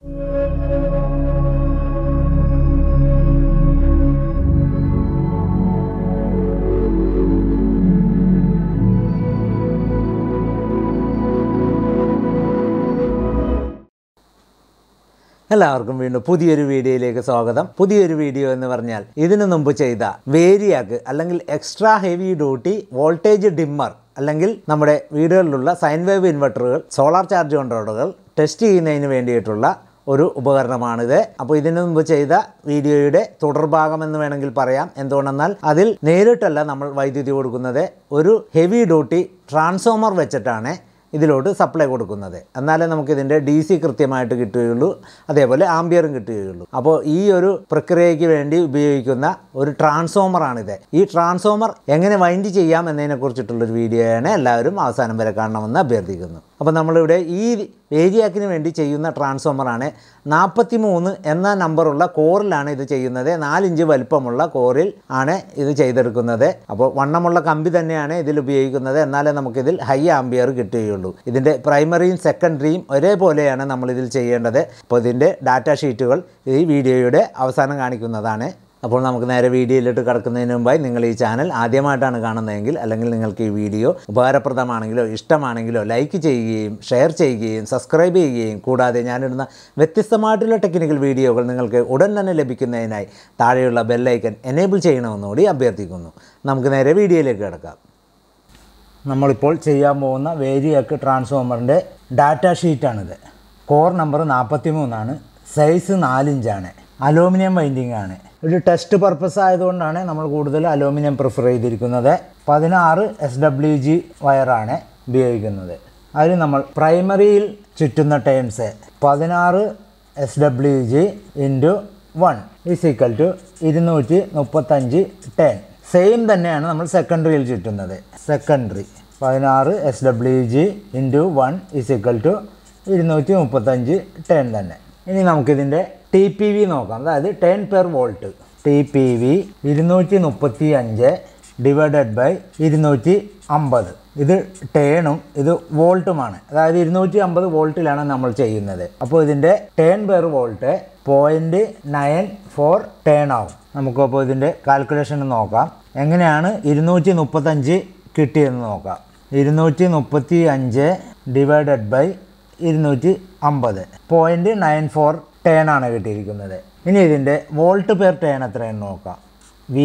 എല്ലാവർക്കും വീണ്ടും പുതിയൊരു വീഡിയോയിലേക്ക് സ്വാഗതം. പുതിയൊരു വീഡിയോ എന്ന് പറഞ്ഞാൽ ഇതിനു മുമ്പ് ചെയ്ത വേരിയാക്ക് അല്ലെങ്കിൽ extra heavy duty voltage dimmer അല്ലെങ്കിൽ നമ്മുടെ വീടുകളിലുള്ള സൈൻ വേവ് ഇൻവെർട്ടറുകൾ, സോളാർ ചാർജ് കൺട്രോളറുകൾ ടെസ്റ്റ് ചെയ്യുന്നതിന് വേണ്ടിയിട്ടുള്ള ഒരു ഉപകരണമാണിത്. അപ്പോൾ ഇതിനു മുമ്പ് ചെയ്ത വീഡിയോയുടെ തുടർഭാഗം എന്ന് വേണമെങ്കിൽ പറയാം. എന്തുകൊണ്ടെന്നാൽ അതിൽ നേരിട്ടല്ല നമ്മൾ വൈദ്യുതി കൊടുക്കുന്നത്, ഒരു ഹെവി ഡ്യൂട്ടി ട്രാൻസ്ഫോമർ വെച്ചിട്ടാണ് ഇതിലോട്ട് സപ്ലൈ കൊടുക്കുന്നത്. എന്നാലേ നമുക്കിതിൻ്റെ DC കൃത്യമായിട്ട് കിട്ടുകയുള്ളൂ, അതേപോലെ ആംബിയറും കിട്ടുകയുള്ളൂ. അപ്പോൾ ഈ ഒരു പ്രക്രിയയ്ക്ക് വേണ്ടി ഉപയോഗിക്കുന്ന ഒരു ട്രാൻസ്ഫോമറാണിത്. ഈ ട്രാൻസ്ഫോമർ എങ്ങനെ വൈൻഡ് ചെയ്യാം എന്നതിനെക്കുറിച്ചിട്ടുള്ളൊരു വീഡിയോയാണ്. എല്ലാവരും അവസാനം വരെ കാണണമെന്ന് അഭ്യർത്ഥിക്കുന്നു. അപ്പോൾ നമ്മളിവിടെ ഈ വേരിയാക്കിന് വേണ്ടി ചെയ്യുന്ന ട്രാൻസ്ഫോമറാണ്. 43 എന്ന നമ്പറുള്ള കോറിലാണ് ഇത് ചെയ്യുന്നത്. 4 ഇഞ്ച് വലിപ്പമുള്ള കോറിൽ ആണ് ഇത് ചെയ്തെടുക്കുന്നത്. അപ്പോൾ വണ്ണമുള്ള കമ്പി തന്നെയാണ് ഇതിൽ ഉപയോഗിക്കുന്നത്. എന്നാലേ നമുക്കിതിൽ ഹൈ ആംബിയർ കിട്ടുകയുള്ളൂ. ഇതിൻ്റെ പ്രൈമറിയും സെക്കൻഡറിയും ഒരേപോലെയാണ് നമ്മളിതിൽ ചെയ്യേണ്ടത്. അപ്പോൾ ഇതിൻ്റെ ഡാറ്റ ഷീറ്റുകൾ ഈ വീഡിയോയുടെ അവസാനം കാണിക്കുന്നതാണ്. അപ്പോൾ നമുക്ക് നേരെ വീഡിയോയിലിട്ട് കിടക്കുന്നതിന് മുമ്പായി നിങ്ങൾ ഈ ചാനൽ ആദ്യമായിട്ടാണ് കാണുന്നതെങ്കിൽ, അല്ലെങ്കിൽ നിങ്ങൾക്ക് ഈ വീഡിയോ ഉപകാരപ്രദമാണെങ്കിലോ ഇഷ്ടമാണെങ്കിലോ ലൈക്ക് ചെയ്യുകയും ഷെയർ ചെയ്യുകയും സബ്സ്ക്രൈബ് ചെയ്യുകയും കൂടാതെ ഞാനിടുന്ന വ്യത്യസ്തമായിട്ടുള്ള ടെക്നിക്കൽ വീഡിയോകൾ നിങ്ങൾക്ക് ഉടൻ തന്നെ ലഭിക്കുന്നതിനായി താഴെയുള്ള ബെല്ലൈക്കൻ എനേബിൾ ചെയ്യണമെന്നുകൂടി അഭ്യർത്ഥിക്കുന്നു. നമുക്ക് നേരെ വീഡിയോയിലേക്ക് കിടക്കാം. നമ്മളിപ്പോൾ ചെയ്യാൻ പോകുന്ന വേരിയാക്ക് ട്രാൻസ്ഫോമറിൻ്റെ ഡാറ്റ ഷീറ്റാണിത്. കോർ നമ്പർ 43 സൈസ് 4 ഇഞ്ചാണ്. അലൂമിനിയം വൈൻഡിങ് ആണ്. ഒരു ടെസ്റ്റ് പർപ്പസ് ആയതുകൊണ്ടാണ് നമ്മൾ കൂടുതൽ അലൂമിനിയം പ്രിഫർ ചെയ്തിരിക്കുന്നത്. 16 SWG വയറാണ് ഉപയോഗിക്കുന്നത്. അതിൽ നമ്മൾ പ്രൈമറിയിൽ ചുറ്റുന്ന ടേൺസ് 16 SWG × 1 = 235 ടേൺ. സെയിം തന്നെയാണ് നമ്മൾ സെക്കൻഡറിയിൽ ചുറ്റുന്നത്. സെക്കൻഡറി 16 SWG × 1 = 235 ടേൺ തന്നെ. ഇനി നമുക്കിതിൻ്റെ TPV നോക്കാം, അതായത് ടേൺ പെർ വോൾട്ട്. TPV 235 / 250. ഇത് ടേണും ഇത് വോൾട്ടുമാണ്. അതായത് 250 വോൾട്ടിലാണ് നമ്മൾ ചെയ്യുന്നത്. അപ്പോൾ ഇതിൻ്റെ ടേൺ പെർ വോൾട്ട് 0.94 ടേൺ ആവും. നമുക്കപ്പോൾ ഇതിൻ്റെ കാൽക്കുലേഷൻ നോക്കാം. എങ്ങനെയാണ് 235 കിട്ടിയെന്ന് നോക്കാം. 235 / 250 0.94 ടേൺ ആണ് കിട്ടിയിരിക്കുന്നത്. ഇനി ഇതിൻ്റെ വോൾട്ട് പെർ ടേൺ എത്രയെന്ന് നോക്കാം. V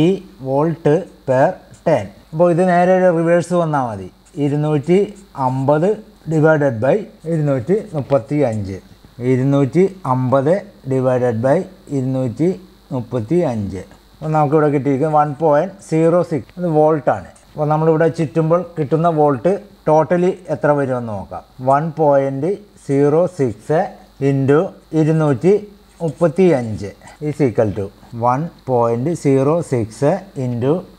volt per turn. അപ്പോൾ ഇത് നേരെ ഒരു റിവേഴ്സ് വന്നാൽ മതി. 250 / 235 250 / 235. അപ്പോൾ നമുക്കിവിടെ കിട്ടിയിരിക്കുന്നത് 1.06 അത് വോൾട്ടാണ്. അപ്പോൾ നമ്മളിവിടെ ചുറ്റുമ്പോൾ കിട്ടുന്ന വോൾട്ട് ടോട്ടലി എത്ര വരുമെന്ന് നോക്കാം. 1.06 × 235 = 1.06 ×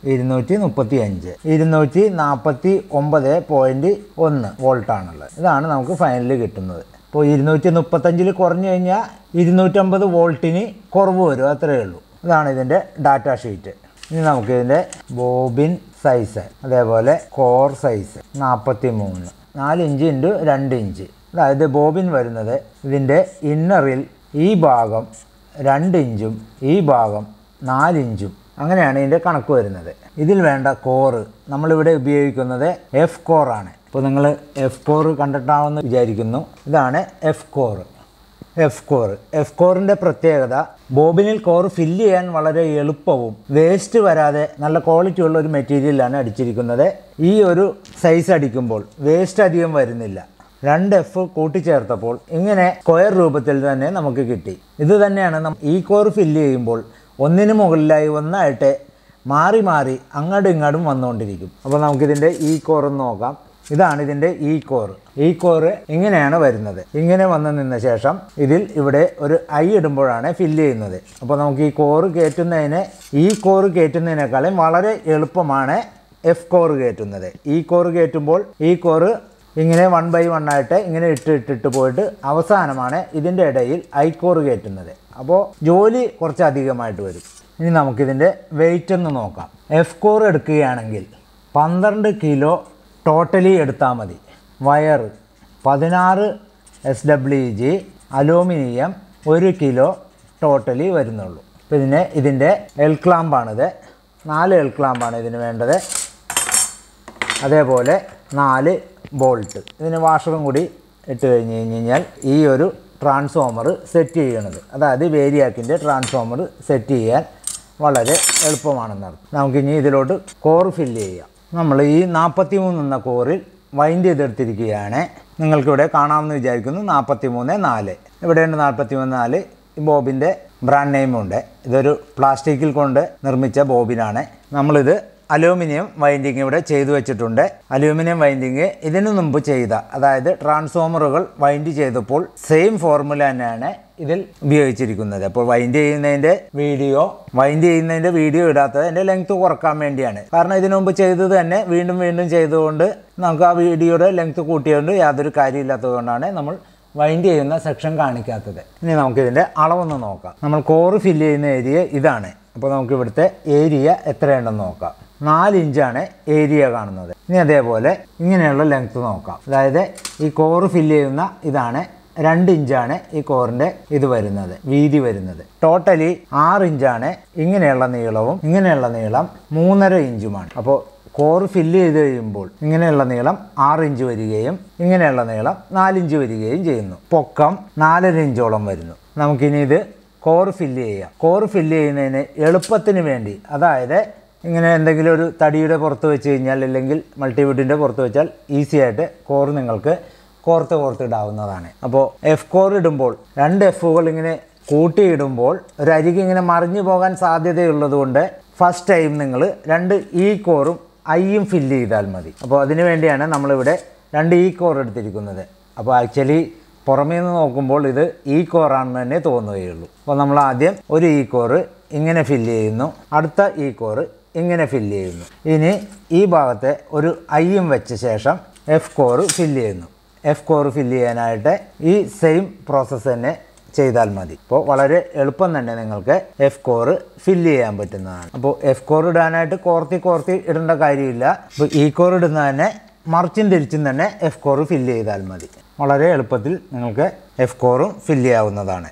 235 249.1 വോൾട്ടാണുള്ളത്. ഇതാണ് നമുക്ക് ഫൈനലിൽ കിട്ടുന്നത്. ഇപ്പോൾ 235 കുറഞ്ഞു കഴിഞ്ഞാൽ 250 വോൾട്ടിന് കുറവ് വരും, അത്രയേ ഉള്ളൂ. ഇതാണ് ഇതിൻ്റെ ഡാറ്റ ഷീറ്റ്. ഇനി നമുക്കിതിൻ്റെ ബോബിൻ സൈസ്, അതേപോലെ കോർ സൈസ് 43 4 ഇഞ്ച് × 2 ഇഞ്ച്. അതായത് ബോബിൻ വരുന്നത് ഇതിൻ്റെ ഇന്നറിൽ ഈ ഭാഗം 2 ഇഞ്ചും ഈ ഭാഗം 4 ഇഞ്ചും, അങ്ങനെയാണ് ഇതിൻ്റെ കണക്ക് വരുന്നത്. ഇതിൽ വേണ്ട കോറ് നമ്മളിവിടെ ഉപയോഗിക്കുന്നത് F കോറാണ്. ഇപ്പോൾ നിങ്ങൾ F കോറ് കണ്ടിട്ടാണെന്ന് വിചാരിക്കുന്നു. ഇതാണ് F കോറ്. എഫ് കോറിൻ്റെ പ്രത്യേകത, ബോബിനിൽ കോർ ഫില്ല് ചെയ്യാൻ വളരെ എളുപ്പവും വേസ്റ്റ് വരാതെ നല്ല ക്വാളിറ്റി ഉള്ള ഒരു മെറ്റീരിയലാണ് അടിച്ചിരിക്കുന്നത്. ഈ ഒരു സൈസ് അടിക്കുമ്പോൾ വേസ്റ്റ് അധികം വരുന്നില്ല. 2 F കൂട്ടിച്ചേർത്തപ്പോൾ ഇങ്ങനെ സ്ക്വയർ രൂപത്തിൽ തന്നെ നമുക്ക് കിട്ടി. ഇത് തന്നെയാണ് ഈ കോർ ഫില്ല് ചെയ്യുമ്പോൾ ഒന്നിനു മുകളിലായി ഒന്നായിട്ട് മാറി മാറി അങ്ങോട്ടും ഇങ്ങോട്ടും വന്നുകൊണ്ടിരിക്കും. അപ്പോൾ നമുക്കിതിൻ്റെ ഈ കോറൊന്ന് നോക്കാം. ഇതാണ് ഇതിൻ്റെ ഈ കോറ് ഇങ്ങനെയാണ് വരുന്നത്. ഇങ്ങനെ വന്ന് നിന്ന ശേഷം ഇതിൽ ഇവിടെ ഒരു ഐ ഇടുമ്പോഴാണ് ഫില്ല് ചെയ്യുന്നത്. അപ്പോൾ നമുക്ക് ഈ കോറ് കയറ്റുന്നതിനേക്കാളും വളരെ എളുപ്പമാണ് F കോറ് കയറ്റുന്നത്. ഈ കോറ് കയറ്റുമ്പോൾ ഈ കോറ് ഇങ്ങനെ 1 by 1 ആയിട്ട് ഇങ്ങനെ ഇട്ടിട്ട് പോയിട്ട് അവസാനമാണ് ഇതിൻ്റെ ഇടയിൽ ഐ കോറ് കയറ്റുന്നത്. അപ്പോൾ ജോലി കുറച്ച് അധികമായിട്ട് വരും. ഇനി നമുക്കിതിൻ്റെ വെയിറ്റ് ഒന്ന് നോക്കാം. F കോർ എടുക്കുകയാണെങ്കിൽ 12 കിലോ ടോട്ടലി എടുത്താൽ മതി. Wire 16 SWG aluminium 1 kilo totally വരുന്നുള്ളൂ. പിന്നെ ഇതിൻ്റെ എൽ ക്ലാമ്പാണിത്. 4 എൽ ക്ലാമ്പാണ് ഇതിന് വേണ്ടത്. അതേപോലെ 4 ബോൾട്ട്. ഇതിന് വാഷറും കൂടി ഇട്ട് കഴിഞ്ഞാൽ ഈ ഒരു ട്രാൻസ്ഫോമർ സെറ്റ് ചെയ്യണത്, അതായത് വേരിയാക്കിൻ്റെ ട്രാൻസ്ഫോമർ സെറ്റ് ചെയ്യാൻ വളരെ എളുപ്പമാണെന്നർത്ഥം. നമുക്കിനി ഇതിലോട്ട് കോർ ഫില്ല് ചെയ്യാം. നമ്മൾ ഈ 43 എന്ന കോറിൽ വൈൻഡ് ചെയ്തെടുത്തിരിക്കുകയാണ്. നിങ്ങൾക്കിവിടെ കാണാമെന്ന് വിചാരിക്കുന്നു. 43-4 ഇവിടെയുണ്ട്. 43-4 ഈ ബോബിൻ്റെ ബ്രാൻഡ് നെയിമുണ്ട്. ഇതൊരു പ്ലാസ്റ്റിക്കിൽ കൊണ്ട് നിർമ്മിച്ച ബോബിനാണ്. നമ്മളിത് അലൂമിനിയം വൈൻഡിങ് ഇവിടെ ചെയ്തു വെച്ചിട്ടുണ്ട്. അലൂമിനിയം വൈൻഡിങ് ഇതിനു മുമ്പ് ചെയ്ത, അതായത് ട്രാൻസ്ഫോമറുകൾ വൈൻഡ് ചെയ്തപ്പോൾ സെയിം ഫോർമുല തന്നെയാണ് ഇതിൽ ഉപയോഗിച്ചിരിക്കുന്നത്. അപ്പോൾ വൈൻഡ് ചെയ്യുന്നതിൻ്റെ വീഡിയോ ഇടാത്തത് എൻ്റെ ലെങ്ത് കുറക്കാൻ വേണ്ടിയാണ്. കാരണം ഇതിനു മുമ്പ് ചെയ്തത് തന്നെ വീണ്ടും ചെയ്തുകൊണ്ട് നമുക്ക് ആ വീഡിയോയുടെ ലെങ്ത് കൂട്ടിയതുകൊണ്ട് യാതൊരു കാര്യമില്ലാത്തതുകൊണ്ടാണ് നമ്മൾ വൈൻഡ് ചെയ്യുന്ന സെക്ഷൻ കാണിക്കാത്തത്. ഇനി നമുക്കിതിൻ്റെ അളവൊന്ന് നോക്കാം. നമ്മൾ കോറ് ഫില്ല് ചെയ്യുന്ന ഏരിയ ഇതാണ്. അപ്പോൾ നമുക്ക് ഇവിടുത്തെ ഏരിയ എത്രയുണ്ടെന്ന് നോക്കാം. 4 ഇഞ്ചാണ് ഏരിയ കാണുന്നത്. ഇനി അതേപോലെ ഇങ്ങനെയുള്ള ലെങ്ത് നോക്കാം. അതായത് ഈ കോറ് ഫില്ല് ചെയ്യുന്ന ഇതാണ്. 2 ഇഞ്ചാണ് ഈ കോറിൻ്റെ ഇത് വരുന്നത്, വീതി വരുന്നത്. ടോട്ടലി 6 ഇഞ്ചാണ് ഇങ്ങനെയുള്ള നീളവും ഇങ്ങനെയുള്ള നീളം 3.5 ഇഞ്ചുമാണ്. അപ്പോൾ കോറ് ഫില്ല് ചെയ്ത് കഴിയുമ്പോൾ ഇങ്ങനെയുള്ള നീളം 6 ഇഞ്ച് വരികയും ഇങ്ങനെയുള്ള നീളം 4 ഇഞ്ച് വരികയും ചെയ്യുന്നു. പൊക്കം 4.5 ഇഞ്ചോളം വരുന്നു. നമുക്കിനി ഇത് കോറ് ഫില്ല് ചെയ്യാം. കോറ് ഫില്ല് ചെയ്യുന്നതിന് എളുപ്പത്തിന് വേണ്ടി, അതായത് ഇങ്ങനെ എന്തെങ്കിലും ഒരു തടിയുടെ പുറത്ത് വെച്ച് കഴിഞ്ഞാൽ, അല്ലെങ്കിൽ മൾട്ടിവുഡിൻ്റെ പുറത്ത് വെച്ചാൽ ഈസി ആയിട്ട് കോറ് നിങ്ങൾക്ക് കോർത്തിടാവുന്നതാണ്. അപ്പോൾ എഫ് കോർ ഇടുമ്പോൾ 2 എഫുകൾ ഇങ്ങനെ കൂട്ടിയിടുമ്പോൾ ഒരു അരികെ ഇങ്ങനെ മറിഞ്ഞു പോകാൻ സാധ്യതയുള്ളത് കൊണ്ട് ഫസ്റ്റ് ടൈം നിങ്ങൾ 2 ഇ കോറും ഐയും ഫില്ല് ചെയ്താൽ മതി. അപ്പോൾ അതിനു വേണ്ടിയാണ് നമ്മളിവിടെ 2 ഇ കോർ എടുത്തിരിക്കുന്നത്. അപ്പോൾ ആക്ച്വലി പുറമേ നിന്ന് നോക്കുമ്പോൾ ഇത് ഇ കോറാണെന്ന് തന്നെ തോന്നുകയുള്ളൂ. അപ്പോൾ നമ്മൾ ആദ്യം ഒരു ഇ കോറ് ഇങ്ങനെ ഫില്ല് ചെയ്യുന്നു, അടുത്ത ഇ കോറ് ഇങ്ങനെ ഫില്ല് ചെയ്യുന്നു. ഇനി ഈ ഭാഗത്തെ ഒരു ഐയും വെച്ച ശേഷം എഫ് കോറ് ഫില്ല് ചെയ്യുന്നു. എഫ് കോറ് ഫില്ല് ചെയ്യാനായിട്ട് ഈ സെയിം പ്രോസസ്സ് തന്നെ ചെയ്താൽ മതി. അപ്പോൾ വളരെ എളുപ്പം തന്നെ നിങ്ങൾക്ക് എഫ് കോറ് ഫില്ല് ചെയ്യാൻ പറ്റുന്നതാണ്. അപ്പോൾ എഫ് കോർ ഇടാനായിട്ട് കോർത്തി ഇടേണ്ട കാര്യമില്ല. അപ്പോൾ ഇ കോർ ഇടുന്ന തന്നെ മറിച്ചും തിരിച്ചും തന്നെ എഫ് കോറ് ഫില്ല് ചെയ്താൽ മതി. വളരെ എളുപ്പത്തിൽ നിങ്ങൾക്ക് എഫ് കോറും ഫില്ല് ചെയ്യാവുന്നതാണ്.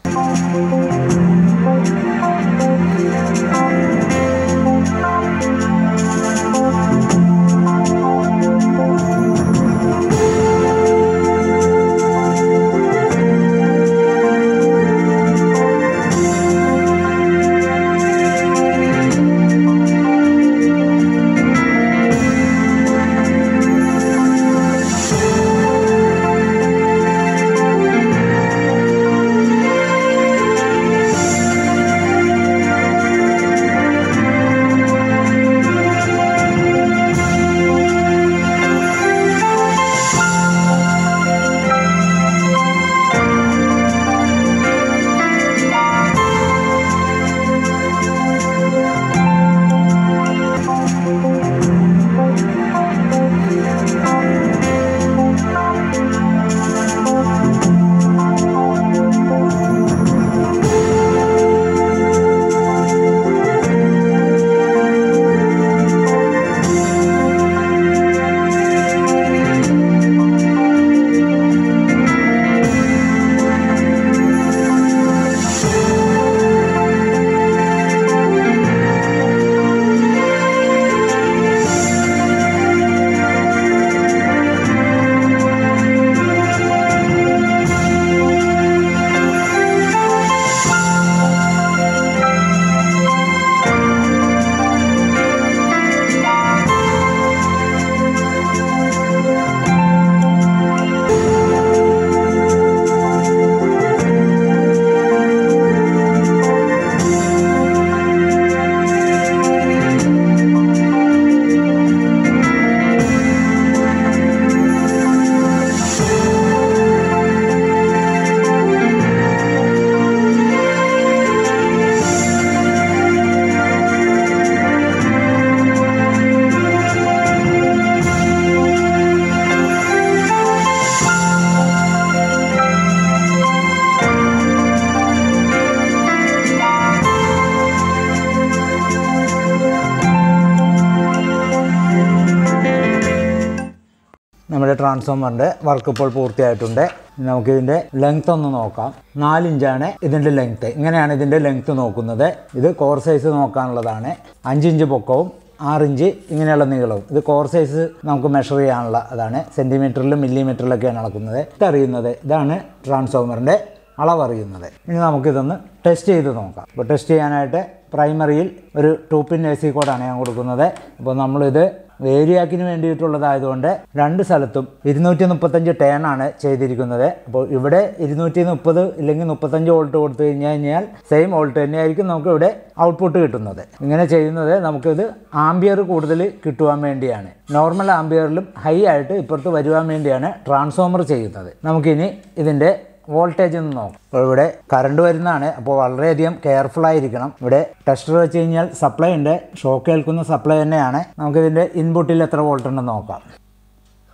നമ്മുടെ ട്രാൻസ്ഫോമറിൻ്റെ വർക്ക് ഇപ്പോൾ പൂർത്തിയായിട്ടുണ്ട്. നമുക്കിതിൻ്റെ ലെങ്ത് ഒന്ന് നോക്കാം. 4 ഇഞ്ചാണ് ഇതിൻ്റെ ലെങ്ത്ത്. ഇങ്ങനെയാണ് ഇതിൻ്റെ ലെങ്ത്ത് നോക്കുന്നത്. ഇത് കോർ സൈസ് നോക്കാനുള്ളതാണ്. 5 ഇഞ്ച് പൊക്കവും 6 ഇഞ്ച് ഇങ്ങനെയുള്ള നീളവും. ഇത് കോർ സൈസ് നമുക്ക് മെഷർ ചെയ്യാനുള്ള അതാണ്. സെൻറ്റിമീറ്ററിലും മില്ലിമീറ്ററിലൊക്കെയാണ് അളക്കുന്നത്. ഇതറിയുന്നത് ഇതാണ് ട്രാൻസ്ഫോമറിൻ്റെ അളവറിയുന്നത്. ഇനി നമുക്കിതൊന്ന് ടെസ്റ്റ് ചെയ്ത് നോക്കാം. അപ്പോൾ ടെസ്റ്റ് ചെയ്യാനായിട്ട് പ്രൈമറിയിൽ ഒരു 2 പിൻ AC കോഡാണ് ഞാൻ കൊടുക്കുന്നത്. അപ്പോൾ നമ്മളിത് വേരിയാക്കിന് വേണ്ടിയിട്ടുള്ളതായതുകൊണ്ട് 2 സ്ഥലത്തും 235 ടേൺ ആണ് ചെയ്തിരിക്കുന്നത്. അപ്പോൾ ഇവിടെ 230 ഇല്ലെങ്കിൽ 35 വോൾട്ട് കൊടുത്തു കഴിഞ്ഞാൽ സെയിം വോൾട്ട് തന്നെയായിരിക്കും നമുക്ക് ഇവിടെ ഔട്ട്പുട്ട് കിട്ടുന്നത്. ഇങ്ങനെ ചെയ്യുന്നത് നമുക്കിത് ആംബിയർ കൂടുതൽ കിട്ടുവാൻ വേണ്ടിയാണ്. നോർമൽ ആംബിയറിലും ഹൈ ആയിട്ട് ഇപ്പുറത്ത് വരുവാൻ വേണ്ടിയാണ് ട്രാൻസ്ഫോമർ ചെയ്യുന്നത്. നമുക്കിനി ഇതിൻ്റെ വോൾട്ടേജ് ഒന്ന് നോക്കാം. അപ്പോൾ ഇവിടെ കറണ്ട് വരുന്നതാണ്. അപ്പോൾ വളരെയധികം കെയർഫുൾ ആയിരിക്കണം. ഇവിടെ ടെസ്റ്റർ വെച്ച് കഴിഞ്ഞാൽ സപ്ലൈ ഉണ്ട്, ഷോക്ക് ഏൽക്കുന്ന സപ്ലൈ തന്നെയാണ്. നമുക്കിതിൻ്റെ ഇൻപുട്ടിൽ എത്ര വോൾട്ട് ഉണ്ടെന്ന് നോക്കാം.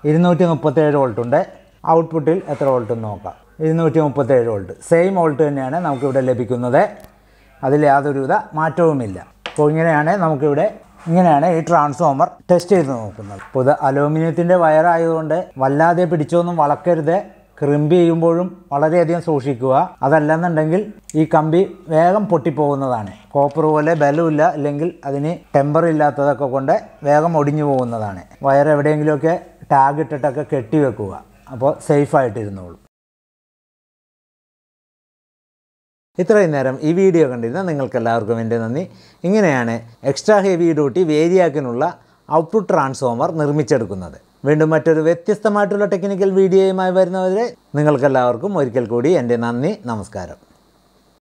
237 വോൾട്ട് ഉണ്ട്. ഔട്ട്പുട്ടിൽ എത്ര വോൾട്ട് എന്ന് നോക്കാം. 237 വോൾട്ട്. സെയിം വോൾട്ട് തന്നെയാണ് നമുക്കിവിടെ ലഭിക്കുന്നത്. അതിൽ യാതൊരുവിധ മാറ്റവുമില്ല. അപ്പോൾ ഇങ്ങനെയാണ് ഈ ട്രാൻസ്ഫോമർ ടെസ്റ്റ് ചെയ്ത് നോക്കുന്നത്. അപ്പോൾ ഇത് അലൂമിനിയത്തിൻ്റെ വയറായതുകൊണ്ട് വല്ലാതെ പിടിച്ചൊന്നും വളക്കരുത്. ക്രിമ്പ് ചെയ്യുമ്പോഴും വളരെയധികം സൂക്ഷിക്കുക. അതല്ലെന്നുണ്ടെങ്കിൽ ഈ കമ്പി വേഗം പൊട്ടിപ്പോകുന്നതാണ്. കോപ്പർ പോലെ ബലമില്ല, അല്ലെങ്കിൽ അതിന് ടെമ്പർ ഇല്ലാത്തതൊക്കെ കൊണ്ട് വേഗം ഒടിഞ്ഞു പോകുന്നതാണ്. വയർ എവിടെയെങ്കിലുമൊക്കെ ടാഗ് ഇട്ടിട്ടൊക്കെ കെട്ടി വെക്കുക. അപ്പോൾ സേഫായിട്ടിരുന്നോളൂ. ഇത്രയും നേരം ഈ വീഡിയോ കണ്ടിരുന്ന നിങ്ങൾക്കെല്ലാവർക്കും എൻ്റെ നന്ദി. ഇങ്ങനെയാണ് എക്സ്ട്രാ ഹെവി ഡ്യൂട്ടി വേരിയാക്കിനുള്ള ഔട്ട്പുട്ട് ട്രാൻസ്ഫോമർ നിർമ്മിച്ചെടുക്കുന്നത്. വീണ്ടും മറ്റൊരു വ്യത്യസ്തമായിട്ടുള്ള ടെക്നിക്കൽ വീഡിയോയുമായി വരുന്നവരെ നിങ്ങൾക്കെല്ലാവർക്കും ഒരിക്കൽ കൂടി എൻ്റെ നന്ദി, നമസ്കാരം.